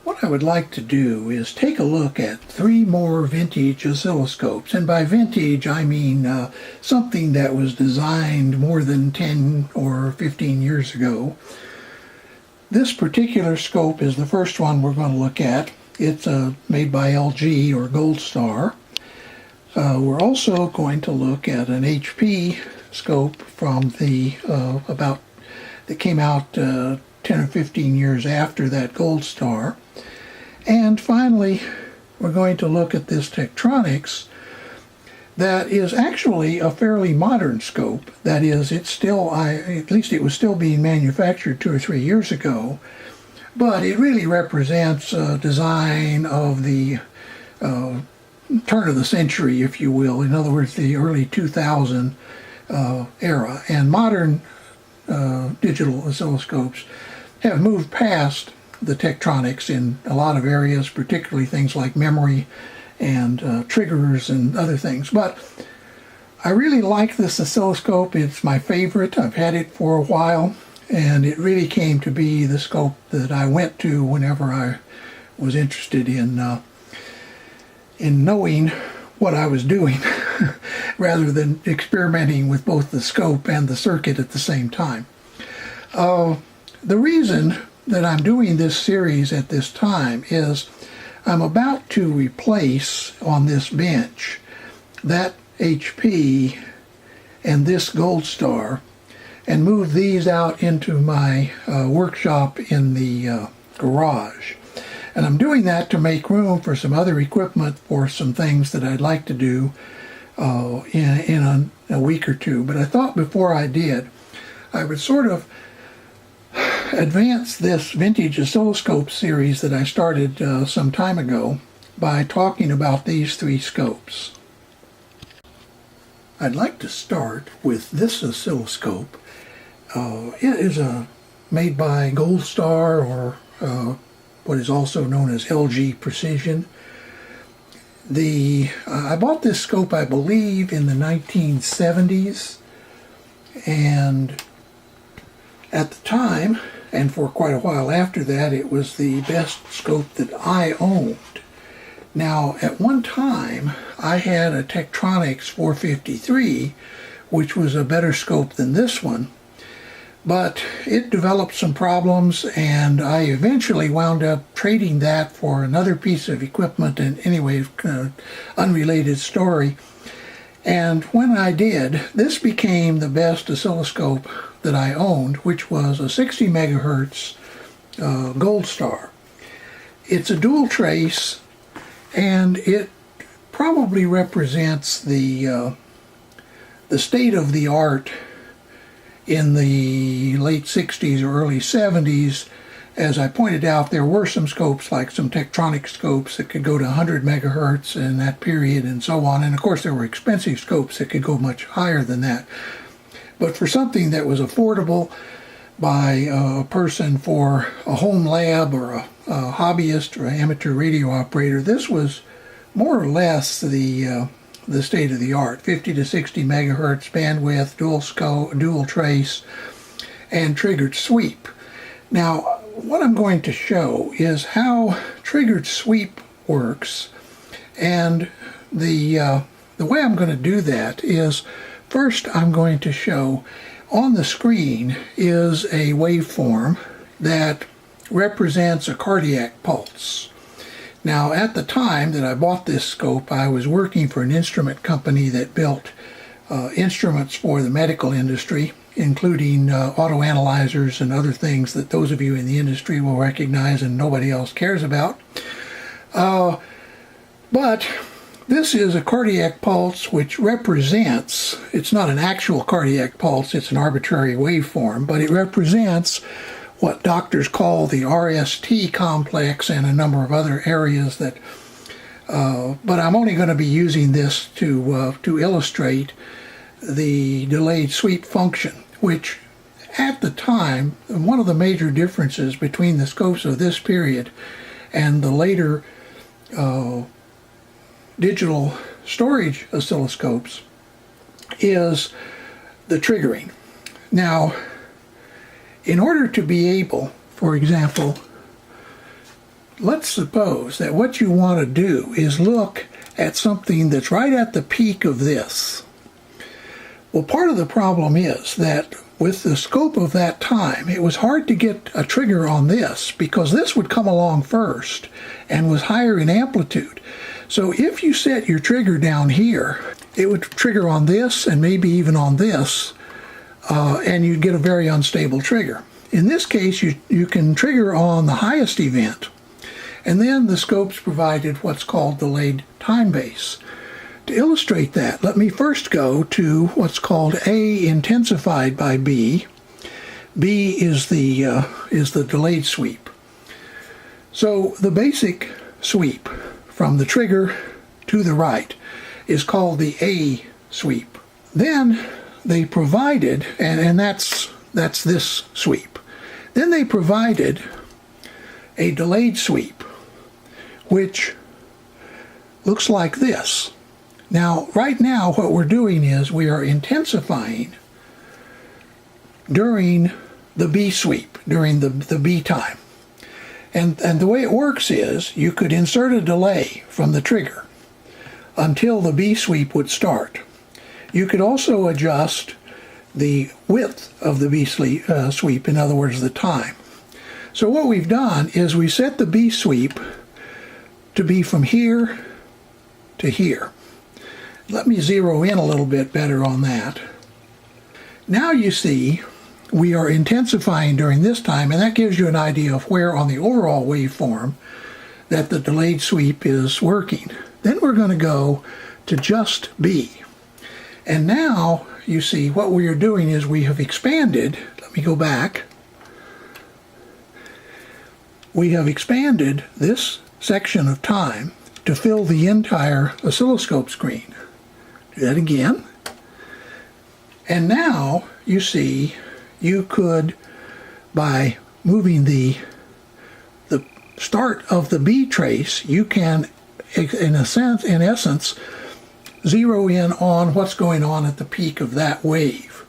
What I would like to do is take a look at 3 more vintage oscilloscopes. And by vintage, I mean something that was designed more than 10 or 15 years ago. This particular scope is the first one we're going to look at. It's made by LG or Gold Star. We're also going to look at an HP scope from the that came out 10 or 15 years after that Gold Star. And finally, we're going to look at this Tektronix that is actually a fairly modern scope. That is, it's still, at least it was still being manufactured 2 or 3 years ago, but it really represents a design of the turn of the century, if you will. In other words, the early 2000 era. And modern digital oscilloscopes have moved past the Tektronix in a lot of areas, particularly things like memory and triggers and other things. But I really like this oscilloscope. It's my favorite. I've had it for a while, and it really came to be the scope that I went to whenever I was interested in knowing what I was doing rather than experimenting with both the scope and the circuit at the same time. The reason that I'm doing this series at this time is I'm about to replace on this bench that HP and this Gold Star and move these out into my workshop in the garage. And I'm doing that to make room for some other equipment for some things that I'd like to do in a week or two. But I thought before I did, I would sort of advance this vintage oscilloscope series that I started some time ago by talking about these 3 scopes. I'd like to start with this oscilloscope. It is made by Gold Star, or what is also known as LG Precision. I bought this scope, I believe, in the 1970s, and at the time, and for quite a while after that, it was the best scope that I owned. Now, at one time, I had a Tektronix 453, which was a better scope than this one, but it developed some problems, and I eventually wound up trading that for another piece of equipment. And anyway, unrelated story. And when I did, this became the best oscilloscope that I owned, which was a 60 megahertz Gold Star. It's a dual trace, and it probably represents the state of the art in the late 60s or early 70s. As I pointed out, there were some scopes, like some Tektronix scopes, that could go to 100 megahertz in that period and so on. And of course, there were expensive scopes that could go much higher than that. But for something that was affordable by a person for a home lab or a hobbyist or an amateur radio operator, this was more or less the state of the art. 50 to 60 megahertz bandwidth, dual trace, and triggered sweep. Now, what I'm going to show is how triggered sweep works, and the way I'm going to do that is, first I'm going to show on the screen is a waveform that represents a cardiac pulse. Now, at the time that I bought this scope, I was working for an instrument company that built instruments for the medical industry, including auto analyzers and other things that those of you in the industry will recognize and nobody else cares about. But this is a cardiac pulse which represents, it's not an actual cardiac pulse, it's an arbitrary waveform, but it represents what doctors call the RST complex and a number of other areas that, but I'm only going to be using this to illustrate the delayed sweep function, which at the time, one of the major differences between the scopes of this period and the later digital storage oscilloscopes is the triggering. Now, in order to be able, for example, let's suppose that what you want to do is look at something that's right at the peak of this. Well, part of the problem is that with the scope of that time, it was hard to get a trigger on this because this would come along first and was higher in amplitude. So if you set your trigger down here, it would trigger on this and maybe even on this, and you'd get a very unstable trigger. In this case, you can trigger on the highest event, and then the scopes provided what's called delayed time base. To illustrate that, let me first go to what's called A intensified by B. B is the delayed sweep. So the basic sweep from the trigger to the right is called the A sweep. Then they provided, and that's this sweep. Then they provided a delayed sweep, which looks like this. Now, right now, what we're doing is we are intensifying during the B sweep, during the B time. And the way it works is you could insert a delay from the trigger until the B sweep would start. You could also adjust the width of the B sweep, in other words, the time. So what we've done is we set the B sweep to be from here to here. Let me zero in a little bit better on that. Now you see we are intensifying during this time, and that gives you an idea of where on the overall waveform that the delayed sweep is working. Then we're going to go to just B. And now you see what we are doing is we have expanded. Let me go back. We have expanded this section of time to fill the entire oscilloscope screen. Do that again. And now you see you could, by moving the start of the B trace, you can in essence zero in on what's going on at the peak of that wave.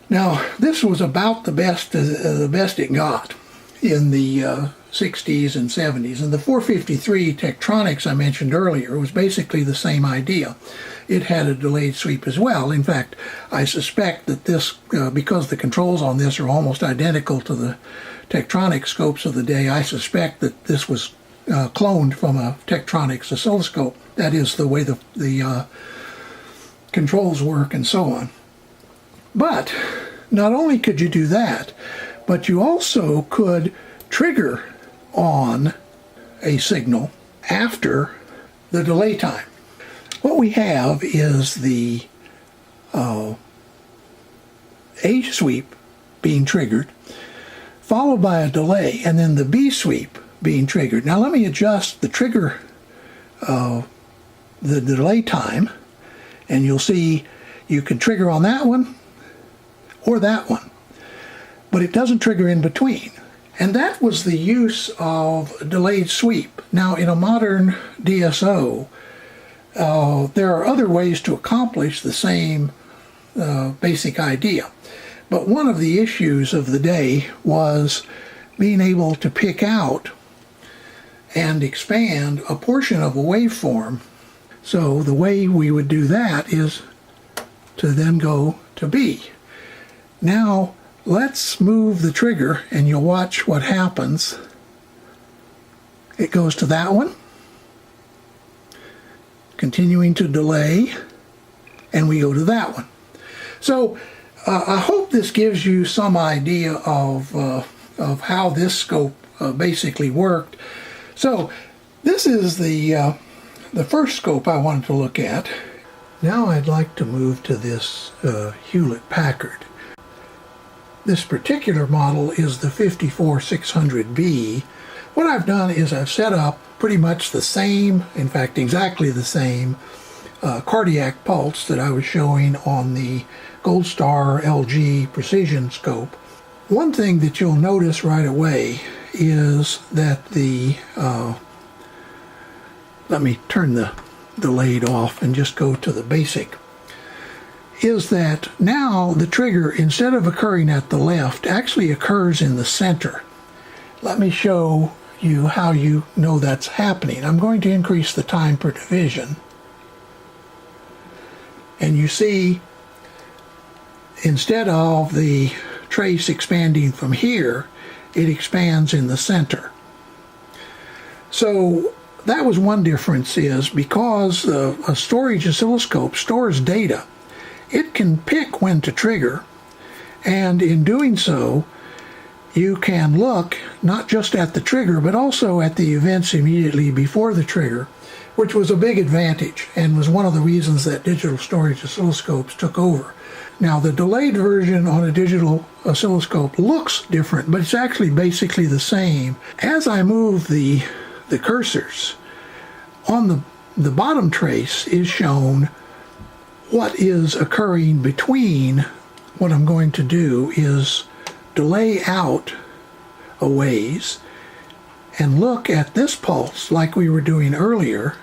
Now this was about the best it got in the 60s and 70s, and the 453 Tektronix I mentioned earlier was basically the same idea. It had a delayed sweep as well. In fact, I suspect that this, because the controls on this are almost identical to the Tektronix scopes of the day, I suspect that this was cloned from a Tektronix oscilloscope. That is the way the controls work and so on. But not only could you do that, but you also could trigger on a signal after the delay time. What we have is the A sweep being triggered, followed by a delay, and then the B sweep being triggered. Now let me adjust the trigger, the delay time, and you'll see you can trigger on that one or that one, but it doesn't trigger in between. And that was the use of delayed sweep. Now in a modern DSO, there are other ways to accomplish the same basic idea. But one of the issues of the day was being able to pick out and expand a portion of a waveform. So the way we would do that is to then go to B. Now let's move the trigger and you'll watch what happens. It goes to that one, continuing to delay, and we go to that one. So I hope this gives you some idea of how this scope basically worked. So this is the first scope I wanted to look at. Now I'd like to move to this Hewlett-Packard. This particular model is the 54600B. What I've done is I've set up pretty much the same, in fact exactly the same, cardiac pulse that I was showing on the Gold Star LG precision scope. One thing that you'll notice right away is that the, let me turn the delayed off and just go to the basic, is that now the trigger, instead of occurring at the left, actually occurs in the center. Let me show you how you know that's happening. I'm going to increase the time per division. And you see, instead of the trace expanding from here, it expands in the center. So that was one difference, is because a storage oscilloscope stores data, it can pick when to trigger, and in doing so, you can look not just at the trigger, but also at the events immediately before the trigger, which was a big advantage and was one of the reasons that digital storage oscilloscopes took over. Now, the delayed version on a digital oscilloscope looks different, but it's actually basically the same. As I move the cursors, on the bottom trace is shown what is occurring between. What I'm going to do is delay out a ways and look at this pulse like we were doing earlier,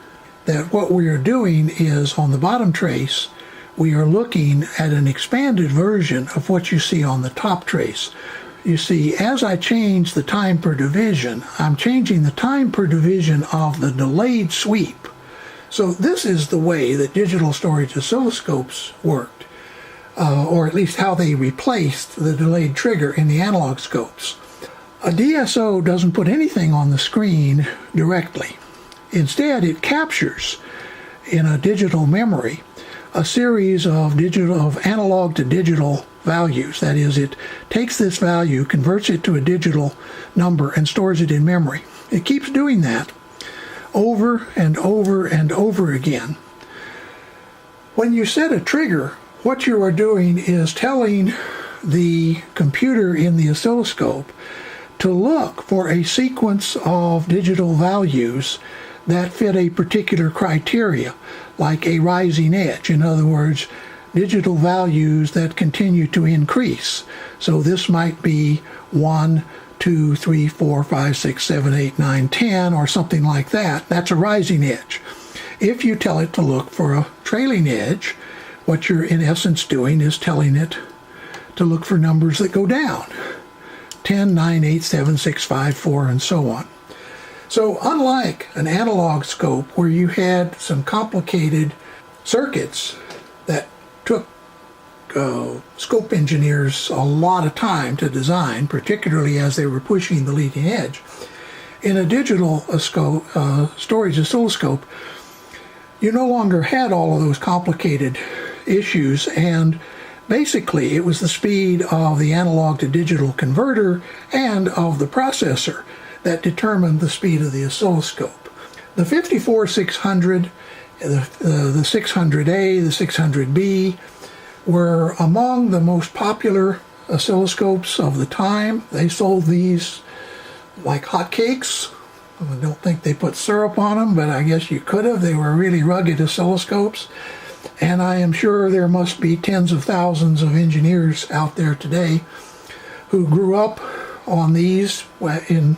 that what we are doing is on the bottom trace, we are looking at an expanded version of what you see on the top trace. You see, as I change the time per division, I'm changing the time per division of the delayed sweep. So this is the way that digital storage oscilloscopes worked, or at least how they replaced the delayed trigger in the analog scopes. A DSO doesn't put anything on the screen directly. Instead, it captures in a digital memory a series of analog to digital values. That is, it takes this value, converts it to a digital number, and stores it in memory. It keeps doing that over and over and over again. When you set a trigger, what you are doing is telling the computer in the oscilloscope to look for a sequence of digital values that fit a particular criteria, like a rising edge. In other words, digital values that continue to increase. So this might be 1, 2, 3, 4, 5, 6, 7, 8, 9, 10, or something like that. That's a rising edge. If you tell it to look for a trailing edge, what you're in essence doing is telling it to look for numbers that go down. 10, 9, 8, 7, 6, 5, 4, and so on. So unlike an analog scope where you had some complicated circuits that took scope engineers a lot of time to design, particularly as they were pushing the leading edge, in a digital storage oscilloscope, you no longer had all of those complicated issues, and basically it was the speed of the analog to digital converter and of the processor that determined the speed of the oscilloscope. The 54600, the 600A, the 600B were among the most popular oscilloscopes of the time. They sold these like hotcakes. I don't think they put syrup on them, but I guess you could have. They were really rugged oscilloscopes. And I am sure there must be tens of thousands of engineers out there today who grew up on these in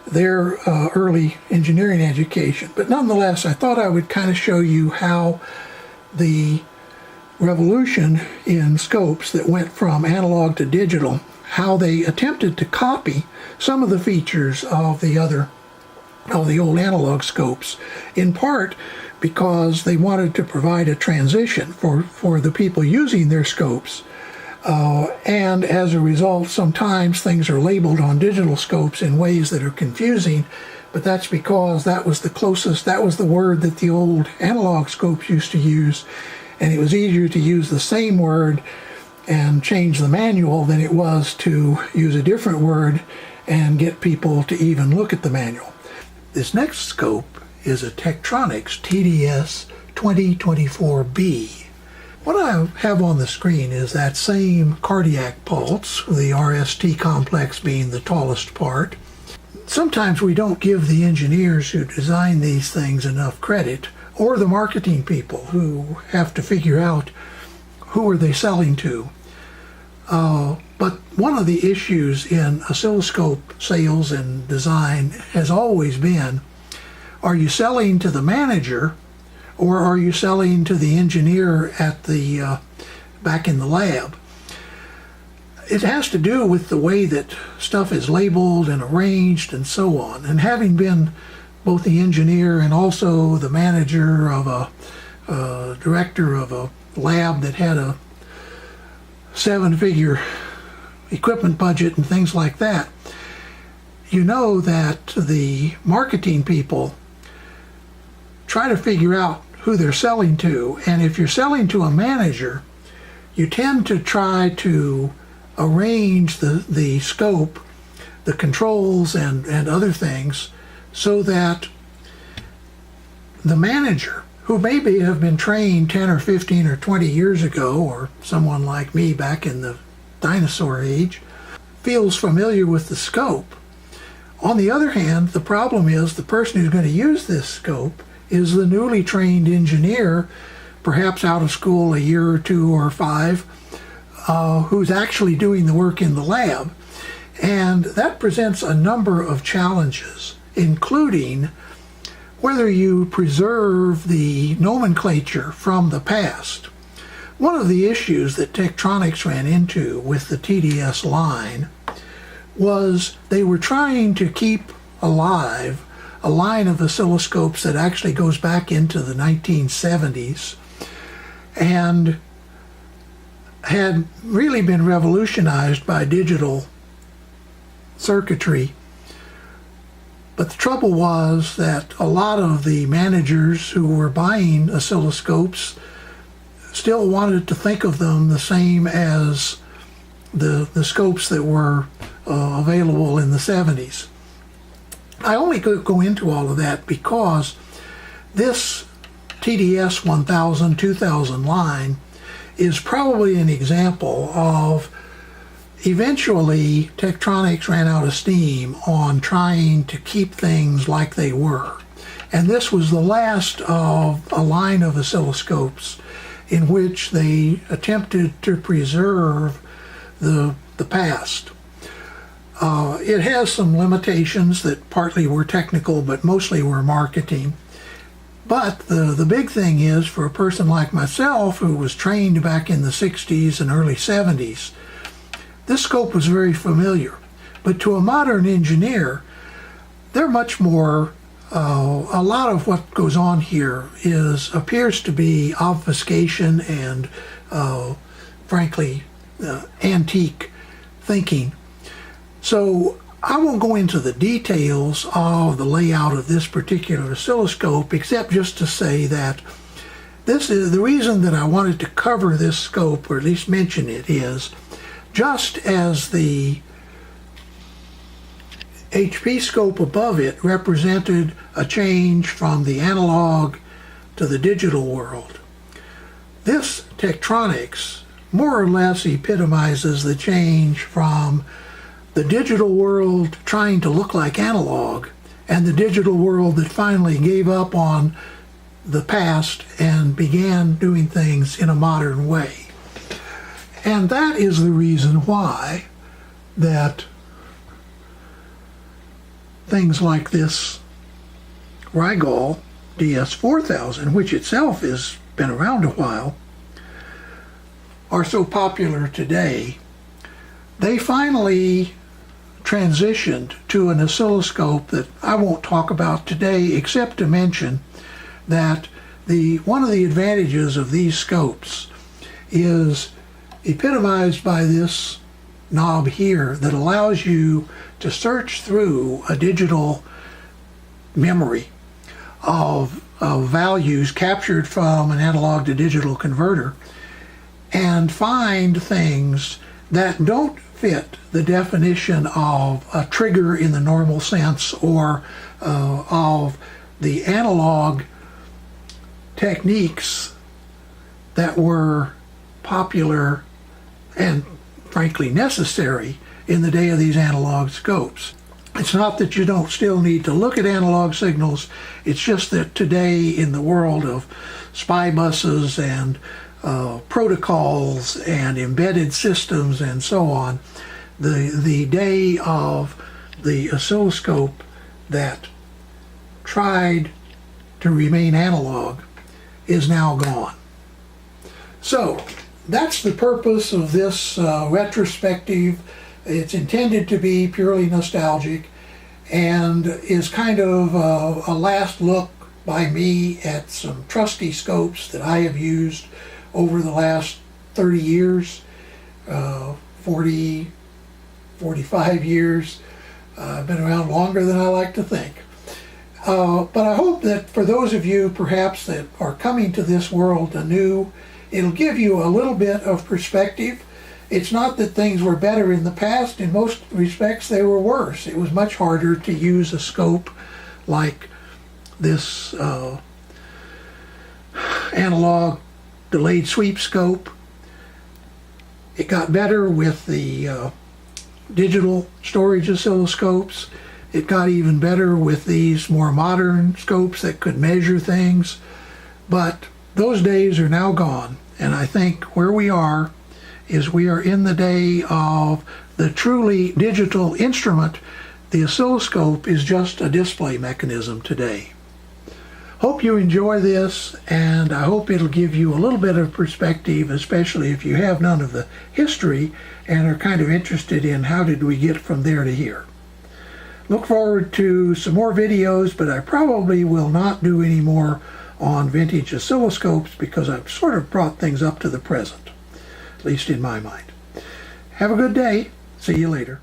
their early engineering education. But nonetheless, I thought I would kind of show you how the revolution in scopes that went from analog to digital, how they attempted to copy some of the features of the old analog scopes, in part because they wanted to provide a transition for the people using their scopes. And as a result, sometimes things are labeled on digital scopes in ways that are confusing, but that's because that was the word that the old analog scopes used to use, and it was easier to use the same word and change the manual than it was to use a different word and get people to even look at the manual. This next scope is a Tektronix TTS-2024B. What I have on the screen is that same cardiac pulse, the RST complex being the tallest part. Sometimes we don't give the engineers who design these things enough credit, or the marketing people who have to figure out who are they selling to. But one of the issues in oscilloscope sales and design has always been, are you selling to the manager or are you selling to the engineer at the back in the lab? it has to do with the way that stuff is labeled and arranged and so on. And having been both the engineer and also the manager of a director of a lab that had a 7-figure equipment budget and things like that, you know that the marketing people try to figure out who they're selling to. And if you're selling to a manager, you tend to try to arrange the scope, the controls and other things, so that the manager, who maybe have been trained 10 or 15 or 20 years ago, or someone like me back in the dinosaur age, feels familiar with the scope. On the other hand, the problem is the person who's going to use this scope is the newly trained engineer, perhaps out of school a year or 2 or 5, who's actually doing the work in the lab. And that presents a number of challenges, including whether you preserve the nomenclature from the past. One of the issues that Tektronix ran into with the TDS line was they were trying to keep alive a line of oscilloscopes that actually goes back into the 1970s and had really been revolutionized by digital circuitry. But the trouble was that a lot of the managers who were buying oscilloscopes still wanted to think of them the same as the scopes that were available in the 70s. I only go into all of that because this TDS 1000, 2000 line is probably an example of eventually Tektronix ran out of steam on trying to keep things like they were. And this was the last of a line of oscilloscopes in which they attempted to preserve the past. It has some limitations that partly were technical but mostly were marketing. But the big thing is, for a person like myself who was trained back in the 60s and early 70s, this scope was very familiar. But to a modern engineer, they're much more, a lot of what goes on here appears to be obfuscation and frankly antique thinking. So I won't go into the details of the layout of this particular oscilloscope, except just to say that this is the reason that I wanted to cover this scope, or at least mention it, is just as the HP scope above it represented a change from the analog to the digital world, this Tektronix more or less epitomizes the change from the digital world trying to look like analog and the digital world that finally gave up on the past and began doing things in a modern way. And that is the reason why that things like this Rigol DS4000, which itself has been around a while, are so popular today. They finally transitioned to an oscilloscope that I won't talk about today, except to mention that one of the advantages of these scopes is epitomized by this knob here that allows you to search through a digital memory of values captured from an analog to digital converter and find things that don't fit the definition of a trigger in the normal sense, or of the analog techniques that were popular and frankly necessary in the day of these analog scopes. It's not that you don't still need to look at analog signals, it's just that today, in the world of SPI buses and protocols and embedded systems and so on, the day of the oscilloscope that tried to remain analog is now gone. So that's the purpose of this retrospective. It's intended to be purely nostalgic and is kind of a last look by me at some trusty scopes that I have used over the last 30 years, 40, 45 years. I've been around longer than I like to think. But I hope that for those of you perhaps that are coming to this world anew, it'll give you a little bit of perspective. It's not that things were better in the past. In most respects, they were worse. It was much harder to use a scope like this analog delayed sweep scope. It got better with the digital storage oscilloscopes. It got even better with these more modern scopes that could measure things. But those days are now gone, and I think where we are is we are in the day of the truly digital instrument. The oscilloscope is just a display mechanism today. Hope you enjoy this, and I hope it'll give you a little bit of perspective, especially if you have none of the history and are kind of interested in how did we get from there to here. Look forward to some more videos, but I probably will not do any more on vintage oscilloscopes because I've sort of brought things up to the present, at least in my mind. Have a good day. See you later.